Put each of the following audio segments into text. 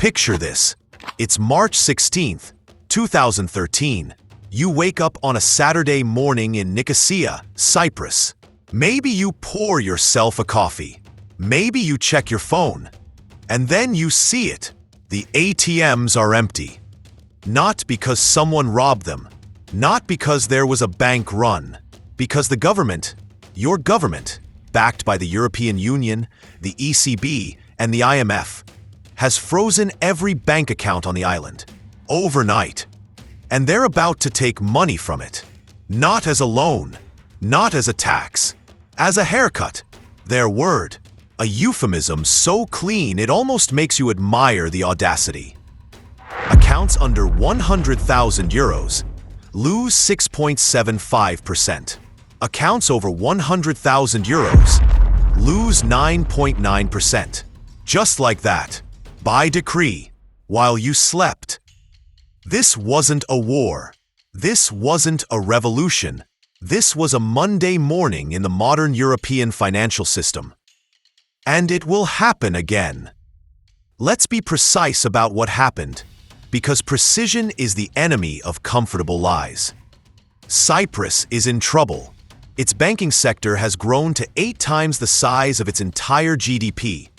Picture this. It's March 16th, 2013. You wake up on a Saturday morning in Nicosia, Cyprus. Maybe you pour yourself a coffee. Maybe you check your phone. And then you see it. The ATMs are empty. Not because someone robbed them. Not because there was a bank run. Because the government, your government, backed by the European Union, the ECB, and the IMF, has frozen every bank account on the island, overnight. And they're about to take money from it. Not as a loan, not as a tax, as a haircut. Their word, a euphemism so clean it almost makes you admire the audacity. Accounts under 100,000 euros lose 6.75%. Accounts over 100,000 euros lose 9.9%. Just like that, by decree, while you slept. This wasn't a war. This wasn't a revolution. This was a Monday morning in the modern European financial system. And it will happen again. Let's be precise about what happened, because precision is the enemy of comfortable lies. Cyprus is in trouble. Its banking sector has grown to 8 times the size of its entire GDP,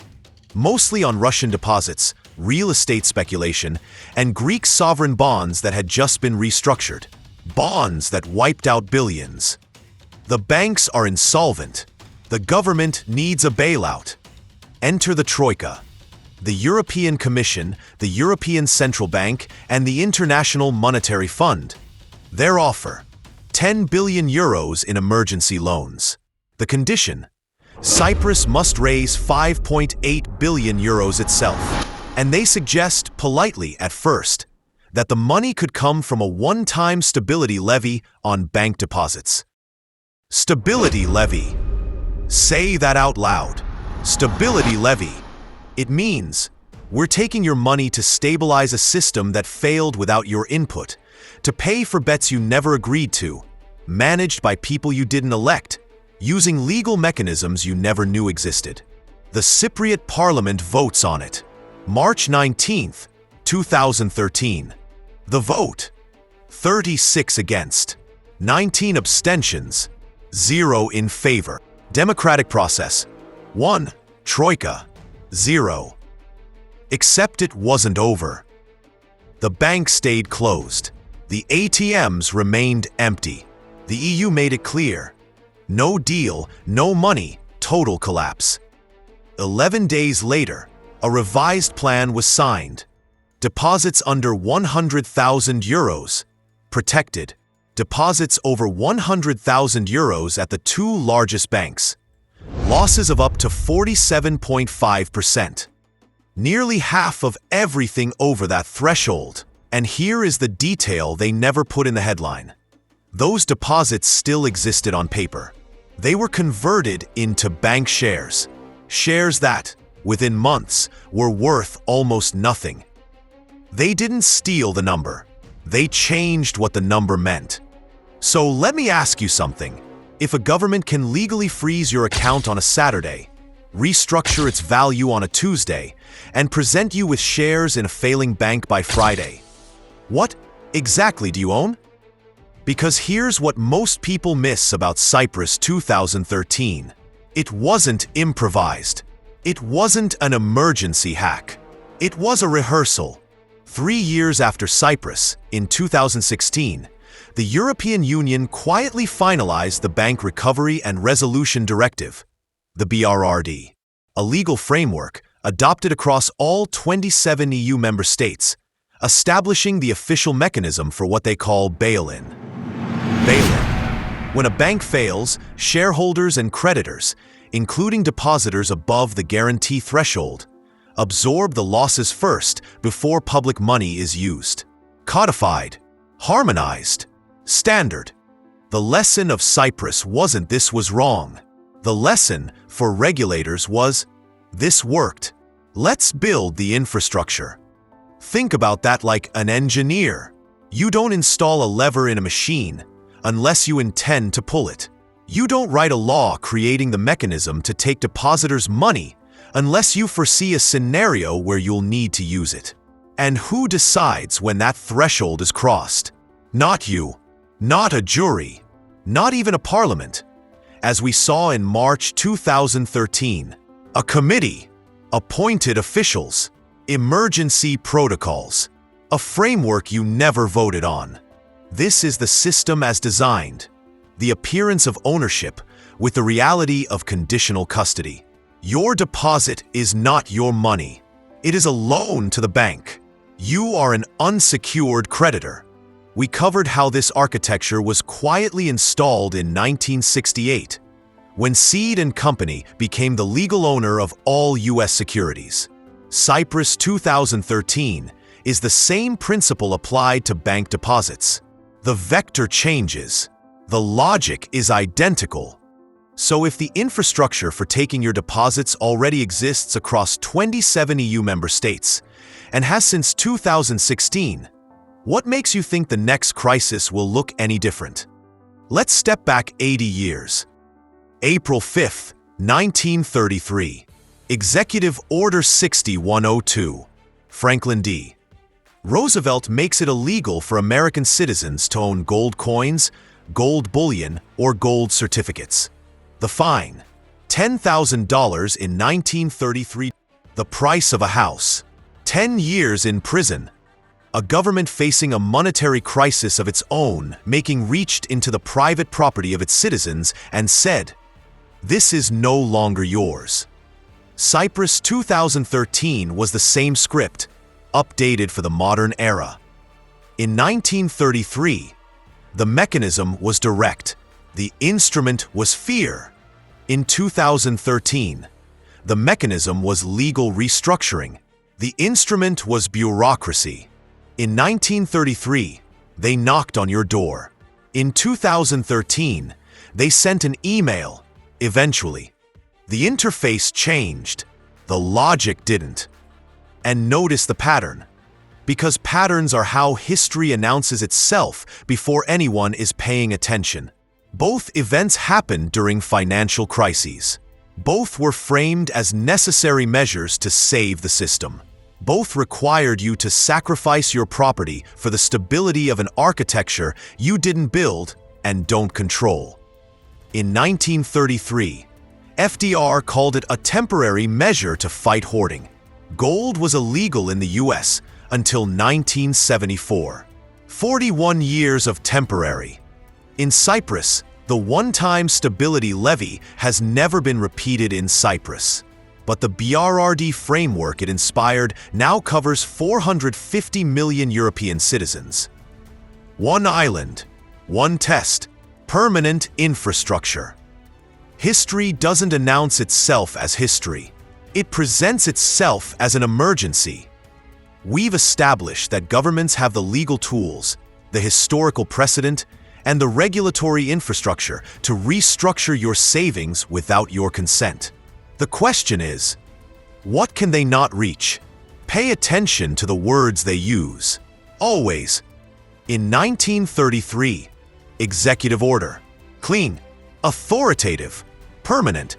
mostly on Russian deposits, real estate speculation, and Greek sovereign bonds that had just been restructured. Bonds that wiped out billions. The banks are insolvent. The government needs a bailout. Enter the Troika. The European Commission, the European Central Bank, and the International Monetary Fund. Their offer: 10 billion euros in emergency loans. The condition: Cyprus must raise 5.8 billion euros itself. And they suggest, politely at first, that the money could come from a one-time stability levy on bank deposits. Stability levy. Say that out loud. Stability levy. It means we're taking your money to stabilize a system that failed without your input, to pay for bets you never agreed to, managed by people you didn't elect, using legal mechanisms you never knew existed. The Cypriot Parliament votes on it. March 19th, 2013. The vote: 36 against, 19 abstentions, 0 in favor. Democratic process: 1. Troika, 0. Except it wasn't over. The bank stayed closed. The ATMs remained empty. The EU made it clear: no deal, no money, total collapse. 11 days later, a revised plan was signed. Deposits under 100,000 euros, protected. Deposits over 100,000 euros at the 2 largest banks. Losses of up to 47.5%. Nearly half of everything over that threshold. And here is the detail they never put in the headline. Those deposits still existed on paper. They were converted into bank shares. Shares that, within months, were worth almost nothing. They didn't steal the number. They changed what the number meant. So let me ask you something. If a government can legally freeze your account on a Saturday, restructure its value on a Tuesday, and present you with shares in a failing bank by Friday, what exactly do you own? Because here's what most people miss about Cyprus 2013. It wasn't improvised. It wasn't an emergency hack. It was a rehearsal. 3 years after Cyprus, in 2016, the European Union quietly finalized the Bank Recovery and Resolution Directive, the BRRD, a legal framework adopted across all 27 EU member states, establishing the official mechanism for what they call bail-in. Bail-in. When a bank fails, shareholders and creditors, including depositors above the guarantee threshold, absorb the losses first before public money is used. Codified, harmonized, standard. The lesson of Cyprus wasn't this was wrong. The lesson for regulators was this worked. Let's build the infrastructure. Think about that like an engineer. You don't install a lever in a machine unless you intend to pull it. You don't write a law creating the mechanism to take depositors' money unless you foresee a scenario where you'll need to use it. And who decides when that threshold is crossed? Not you, not a jury, not even a parliament. As we saw in March 2013, a committee, appointed officials, emergency protocols, a framework you never voted on. This is the system as designed, the appearance of ownership with the reality of conditional custody. Your deposit is not your money. It is a loan to the bank. You are an unsecured creditor. We covered how this architecture was quietly installed in 1968, when Seed & Company became the legal owner of all U.S. securities. Cyprus 2013 is the same principle applied to bank deposits. The vector changes. The logic is identical. So if the infrastructure for taking your deposits already exists across 27 EU member states and has since 2016, what makes you think the next crisis will look any different? Let's step back 80 years. April 5, 1933. Executive Order 6102. Franklin D. Roosevelt makes it illegal for American citizens to own gold coins, gold bullion, or gold certificates. The fine, $10,000 in 1933. The price of a house, 10 years in prison. A government facing a monetary crisis of its own, making reached into the private property of its citizens and said, "This is no longer yours." Cyprus 2013 was the same script, updated for the modern era. In 1933, the mechanism was direct. The instrument was fear. In 2013, the mechanism was legal restructuring. The instrument was bureaucracy. In 1933, they knocked on your door. In 2013, they sent an email. Eventually, the interface changed. The logic didn't. And notice the pattern. Because patterns are how history announces itself before anyone is paying attention. Both events happened during financial crises. Both were framed as necessary measures to save the system. Both required you to sacrifice your property for the stability of an architecture you didn't build and don't control. In 1933, FDR called it a temporary measure to fight hoarding. Gold was illegal in the US until 1974. 41 years of temporary. In Cyprus, the one-time stability levy has never been repeated in Cyprus. But the BRRD framework it inspired now covers 450 million European citizens. One island, one test, permanent infrastructure. History doesn't announce itself as history. It presents itself as an emergency. We've established that governments have the legal tools, the historical precedent, and the regulatory infrastructure to restructure your savings without your consent. The question is, what can they not reach? Pay attention to the words they use. Always. In 1933, executive order. Clean. Authoritative. Permanent.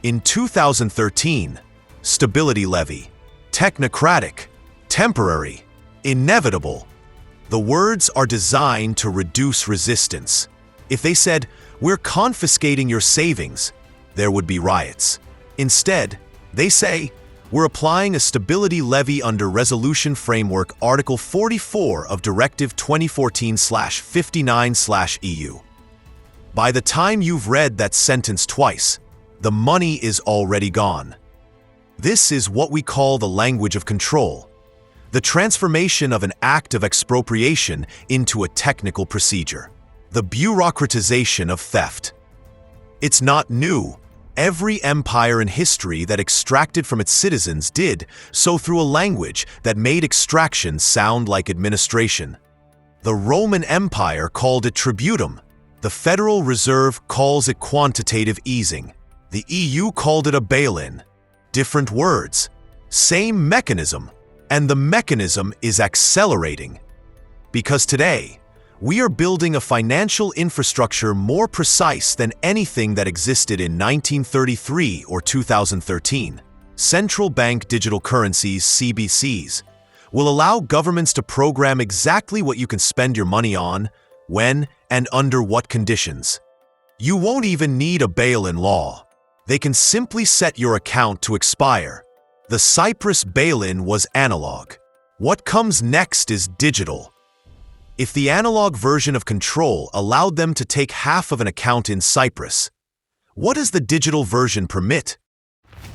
In 2013, stability levy. Technocratic. Temporary. Inevitable. The words are designed to reduce resistance. If they said, "We're confiscating your savings," there would be riots. Instead, they say, "We're applying a stability levy under Resolution Framework Article 44 of Directive 2014/59/EU." By the time you've read that sentence twice, the money is already gone. This is what we call the language of control. The transformation of an act of expropriation into a technical procedure. The bureaucratization of theft. It's not new. Every empire in history that extracted from its citizens did so through a language that made extraction sound like administration. The Roman Empire called it tributum. The Federal Reserve calls it quantitative easing. The EU called it a bail-in. Different words, same mechanism. And the mechanism is accelerating. Because today, we are building a financial infrastructure more precise than anything that existed in 1933 or 2013. Central Bank Digital Currencies (CBDCs) will allow governments to program exactly what you can spend your money on, when, and under what conditions. You won't even need a bail-in law. They can simply set your account to expire. The Cyprus bail-in was analog. What comes next is digital. If the analog version of control allowed them to take half of an account in Cyprus, what does the digital version permit?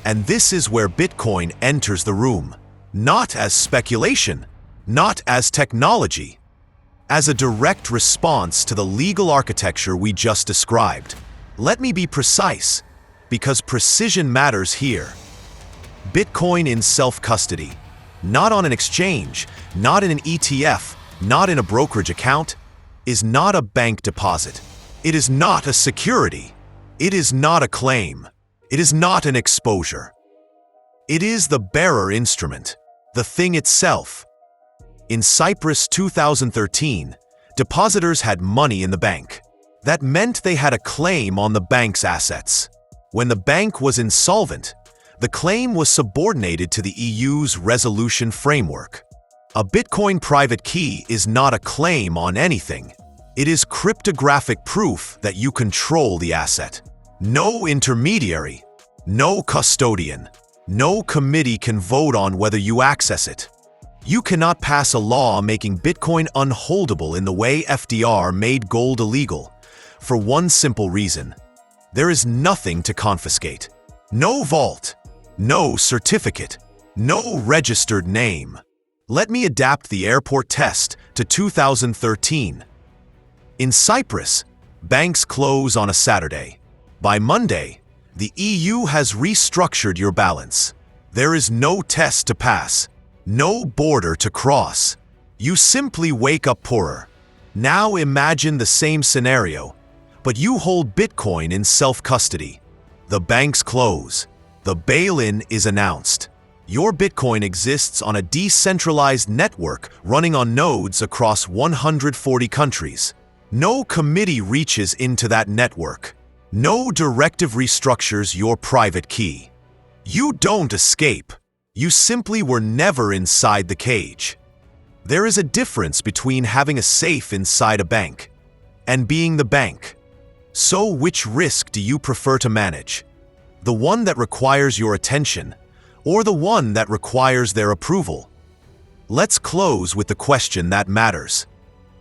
And this is where Bitcoin enters the room, not as speculation, not as technology, as a direct response to the legal architecture we just described. Let me be precise, because precision matters here. Bitcoin in self-custody, not on an exchange, not in an ETF, not in a brokerage account, is not a bank deposit. It is not a security. It is not a claim. It is not an exposure. It is the bearer instrument, the thing itself. In Cyprus 2013, depositors had money in the bank. That meant they had a claim on the bank's assets. When the bank was insolvent, the claim was subordinated to the EU's resolution framework. A Bitcoin private key is not a claim on anything. It is cryptographic proof that you control the asset. No intermediary, no custodian, no committee can vote on whether you access it. You cannot pass a law making Bitcoin unholdable in the way FDR made gold illegal, for one simple reason. There is nothing to confiscate. No vault, no certificate, no registered name. Let me adapt the airport test to 2013. In Cyprus, banks close on a Saturday. By Monday, the EU has restructured your balance. There is no test to pass, no border to cross. You simply wake up poorer. Now imagine the same scenario, but you hold Bitcoin in self-custody. The banks close. The bail-in is announced. Your Bitcoin exists on a decentralized network running on nodes across 140 countries. No committee reaches into that network. No directive restructures your private key. You don't escape. You simply were never inside the cage. There is a difference between having a safe inside a bank and being the bank. So which risk do you prefer to manage? The one that requires your attention, or the one that requires their approval? Let's close with the question that matters.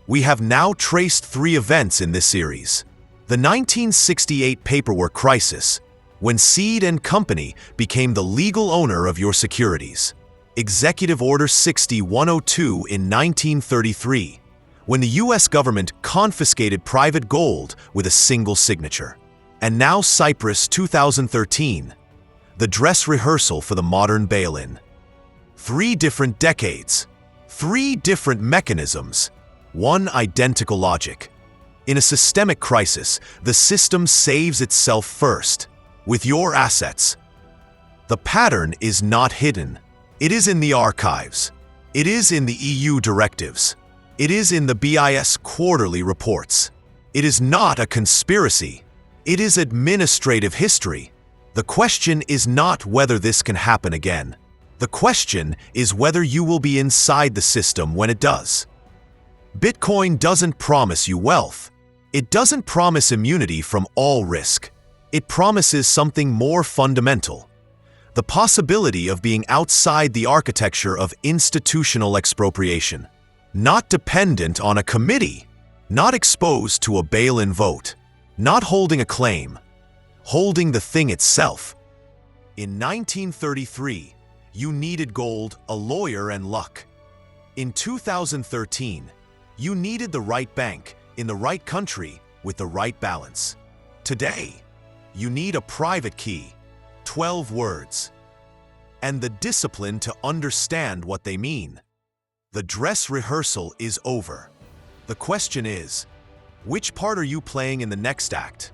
We have now traced 3 events in this series. The 1968 paperwork crisis, when Seed and Company became the legal owner of your securities. Executive Order 60-102 in 1933, when the US government confiscated private gold with a single signature. And now Cyprus 2013, the dress rehearsal for the modern bail-in. 3 different decades, 3 different mechanisms, 1 identical logic. In a systemic crisis, the system saves itself first, with your assets. The pattern is not hidden. It is in the archives. It is in the EU directives. It is in the BIS quarterly reports. It is not a conspiracy. It is administrative history. The question is not whether this can happen again. The question is whether you will be inside the system when it does. Bitcoin doesn't promise you wealth. It doesn't promise immunity from all risk. It promises something more fundamental: the possibility of being outside the architecture of institutional expropriation, not dependent on a committee, not exposed to a bail-in vote, not holding a claim, holding the thing itself. In 1933, you needed gold, a lawyer, and luck. In 2013, you needed the right bank, in the right country, with the right balance. Today, you need a private key, 12 words, and the discipline to understand what they mean. The dress rehearsal is over. The question is, which part are you playing in the next act?